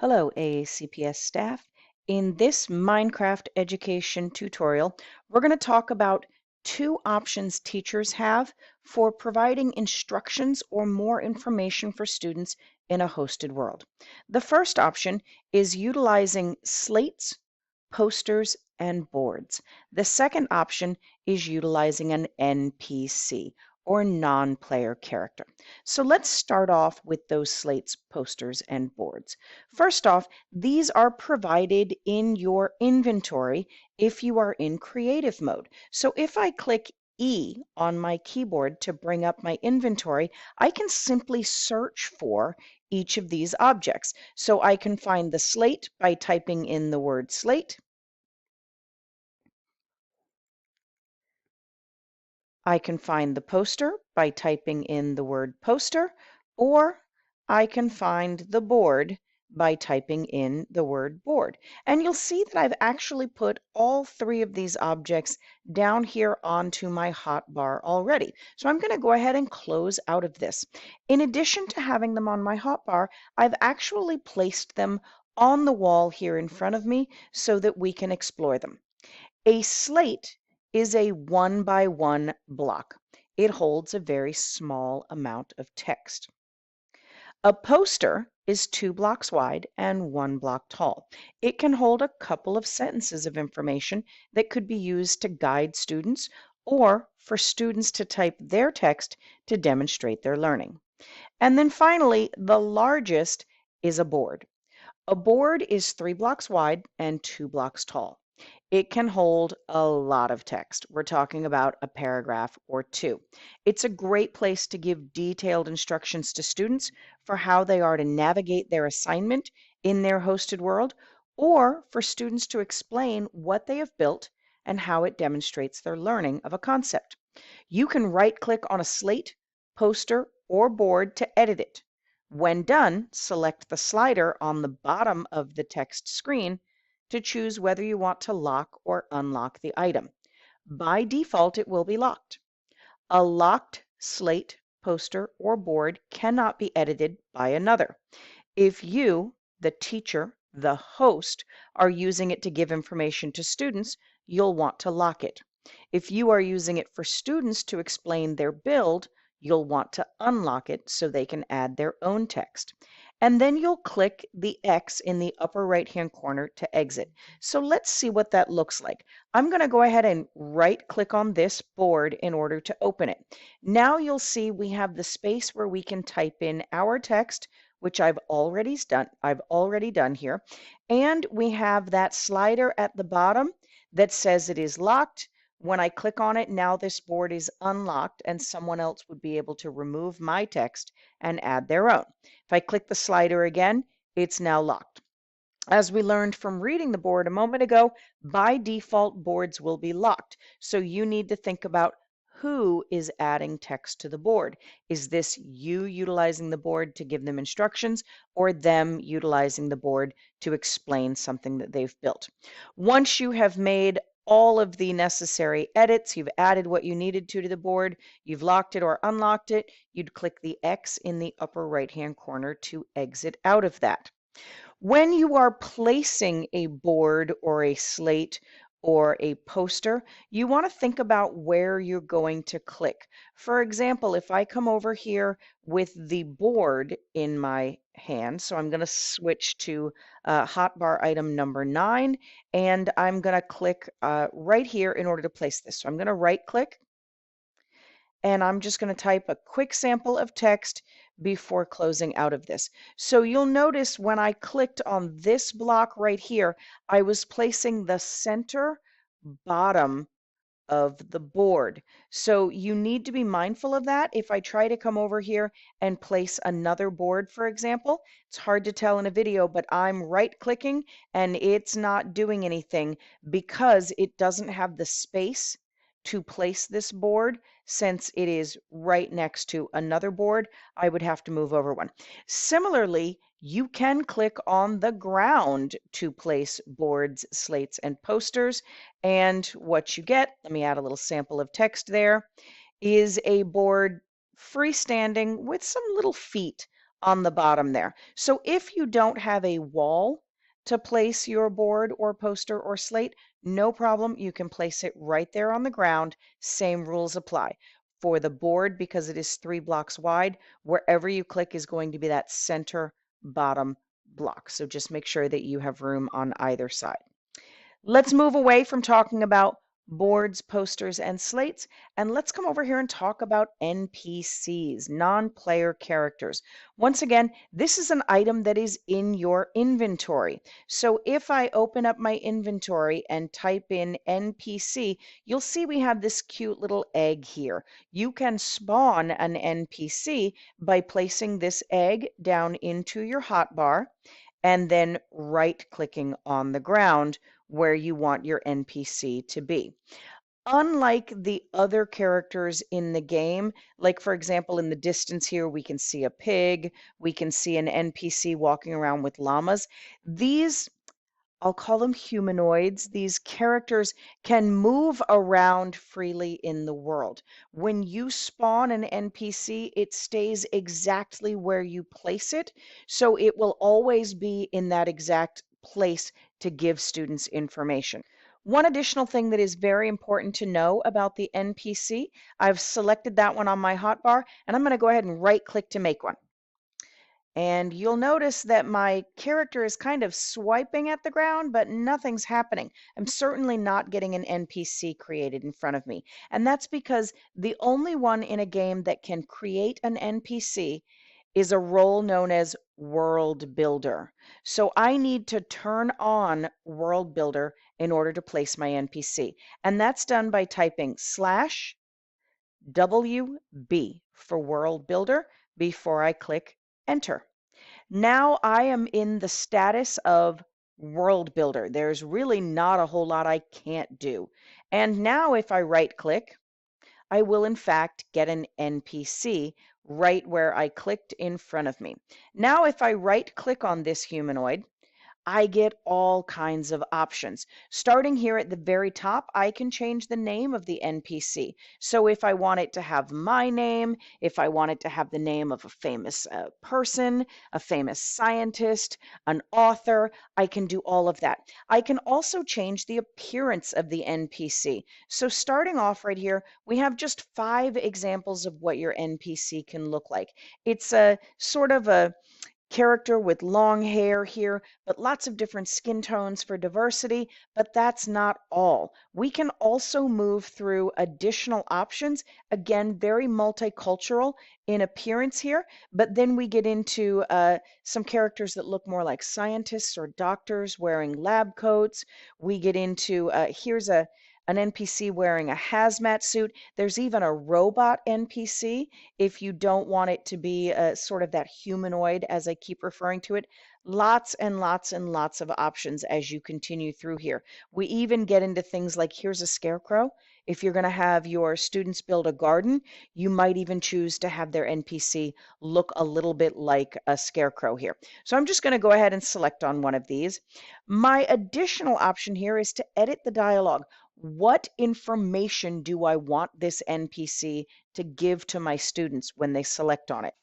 Hello, AACPS staff. In this Minecraft education tutorial, we're going to talk about two options teachers have for providing instructions or more information for students in a hosted world. The first option is utilizing slates, posters, and boards. The second option is utilizing an NPC or non-player character. So let's start off with those slates, posters, and boards. First off, these are provided in your inventory if you are in creative mode. So if I click E on my keyboard to bring up my inventory, I can simply search for each of these objects. So I can find the slate by typing in the word slate. I can find the poster by typing in the word poster, or I can find the board by typing in the word board. And you'll see that I've actually put all three of these objects down here onto my hotbar already. So I'm going to go ahead and close out of this. In addition to having them on my hotbar, I've actually placed them on the wall here in front of me so that we can explore them. A slate is a 1 by 1 block. It holds a very small amount of text. A poster is 2 blocks wide and 1 block tall. It can hold a couple of sentences of information that could be used to guide students or for students to type their text to demonstrate their learning. And then finally, the largest is a board. A board is 3 blocks wide and 2 blocks tall. It can hold a lot of text. We're talking about a paragraph or two. It's a great place to give detailed instructions to students for how they are to navigate their assignment in their hosted world, or for students to explain what they have built and how it demonstrates their learning of a concept. You can right-click on a slate, poster, or board to edit it. When done, select the slider on the bottom of the text screen to choose whether you want to lock or unlock the item. By default, it will be locked. A locked slate, poster, or board cannot be edited by another. If you, the teacher, the host, are using it to give information to students, you'll want to lock it. If you are using it for students to explain their build, you'll want to unlock it so they can add their own text. And then you'll click the X in the upper right-hand corner to exit. So let's see what that looks like. I'm going to go ahead and right-click on this board in order to open it. Now you'll see we have the space where we can type in our text, which I've already done here. And we have that slider at the bottom that says it is locked. When I click on it, now this board is unlocked and someone else would be able to remove my text and add their own. If I click the slider again, it's now locked. As we learned from reading the board a moment ago, by default, boards will be locked. So you need to think about who is adding text to the board. Is this you utilizing the board to give them instructions or them utilizing the board to explain something that they've built? Once you have made all of the necessary edits, you've added what you needed to the board, you've locked it or unlocked it, you'd click the X in the upper right-hand corner to exit out of that. When you are placing a board or a slate or a poster, you want to think about where you're going to click. For example, if I come over here with the board in my hand, so I'm going to switch to hotbar item number 9, and I'm going to click right here in order to place this. So I'm going to right click, and I'm just going to type a quick sample of text before closing out of this. So you'll notice when I clicked on this block right here, I was placing the center bottom of the board. So you need to be mindful of that. If I try to come over here and place another board, for example, it's hard to tell in a video, but I'm right clicking and it's not doing anything because it doesn't have the space to place this board. Since it is right next to another board, I would have to move over one. Similarly, you can click on the ground to place boards, slates, and posters. And what you get, let me add a little sample of text there, is a board freestanding with some little feet on the bottom there. So if you don't have a wall to place your board or poster or slate, no problem. You can place it right there on the ground. Same rules apply. For the board, because it is 3 blocks wide, wherever you click is going to be that center bottom block. So just make sure that you have room on either side. Let's move away from talking about boards, posters, and slates, and let's come over here and talk about NPCs, non-player characters. Once again, this is an item that is in your inventory. So if I open up my inventory and type in NPC, you'll see we have this cute little egg here. You can spawn an NPC by placing this egg down into your hotbar and then right-clicking on the ground where you want your NPC to be. Unlike the other characters in the game, like for example, in the distance here, we can see a pig, we can see an NPC walking around with llamas. These, I'll call them humanoids. These characters can move around freely in the world. When you spawn an NPC, it stays exactly where you place it, so it will always be in that exact place to give students information. One additional thing that is very important to know about the NPC, I've selected that one on my hotbar, and I'm going to go ahead and right click to make one. And you'll notice that my character is kind of swiping at the ground, but nothing's happening. I'm certainly not getting an NPC created in front of me. And that's because the only one in a game that can create an NPC is a role known as World Builder. So I need to turn on World Builder in order to place my NPC. And that's done by typing /WB for World Builder before I click Enter. Now I am in the status of World Builder. There's really not a whole lot I can't do. And now if I right click, I will in fact get an NPC right where I clicked in front of me. Now if I right click on this humanoid, I get all kinds of options. Starting here at the very top, I can change the name of the NPC. So if I want it to have my name, if I want it to have the name of a famous person, a famous scientist, an author, I can do all of that. I can also change the appearance of the NPC. So starting off right here, we have just 5 examples of what your NPC can look like. It's a sort of a character with long hair here, but lots of different skin tones for diversity, but that's not all. We can also move through additional options, again, very multicultural in appearance here, but then we get into some characters that look more like scientists or doctors wearing lab coats. We get into, here's an NPC wearing a hazmat suit. There's even a robot NPC if you don't want it to be sort of that humanoid, as I keep referring to it. Lots and lots and lots of options as you continue through here. We even get into things like here's a scarecrow. If you're going to have your students build a garden, you might even choose to have their NPC look a little bit like a scarecrow here. So I'm just going to go ahead and select on one of these. My additional option here is to edit the dialogue. What information do I want this NPC to give to my students when they select on it?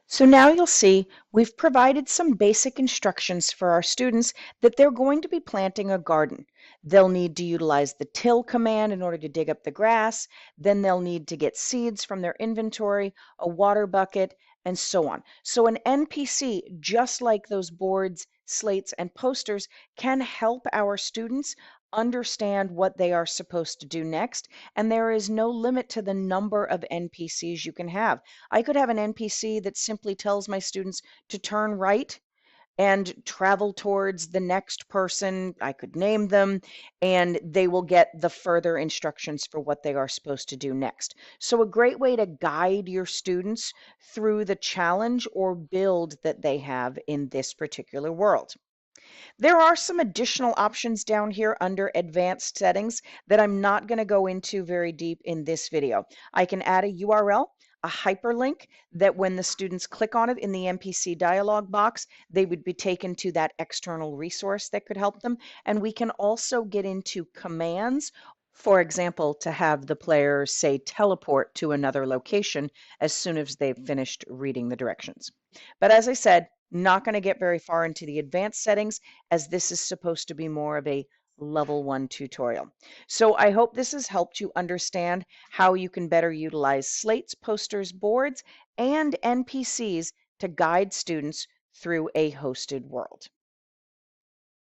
So now you'll see we've provided some basic instructions for our students that they're going to be planting a garden. They'll need to utilize the till command in order to dig up the grass. Then they'll need to get seeds from their inventory, a water bucket, and so on. So an NPC, just like those boards, slates, and posters, can help our students understand what they are supposed to do next. And there is no limit to the number of NPCs you can have. I could have an NPC that simply tells my students to turn right and travel towards the next person. I could name them, and they will get the further instructions for what they are supposed to do next. So a great way to guide your students through the challenge or build that they have in this particular world. There are some additional options down here under advanced settings that I'm not going to go into very deep in this video. I can add a URL, a hyperlink that when the students click on it in the NPC dialog box, they would be taken to that external resource that could help them. And we can also get into commands For example, to have the player, say, teleport to another location as soon as they've finished reading the directions. But as I said, not going to get very far into the advanced settings, as this is supposed to be more of a level 1 tutorial. So I hope this has helped you understand how you can better utilize slates, posters, boards, and NPCs to guide students through a hosted world.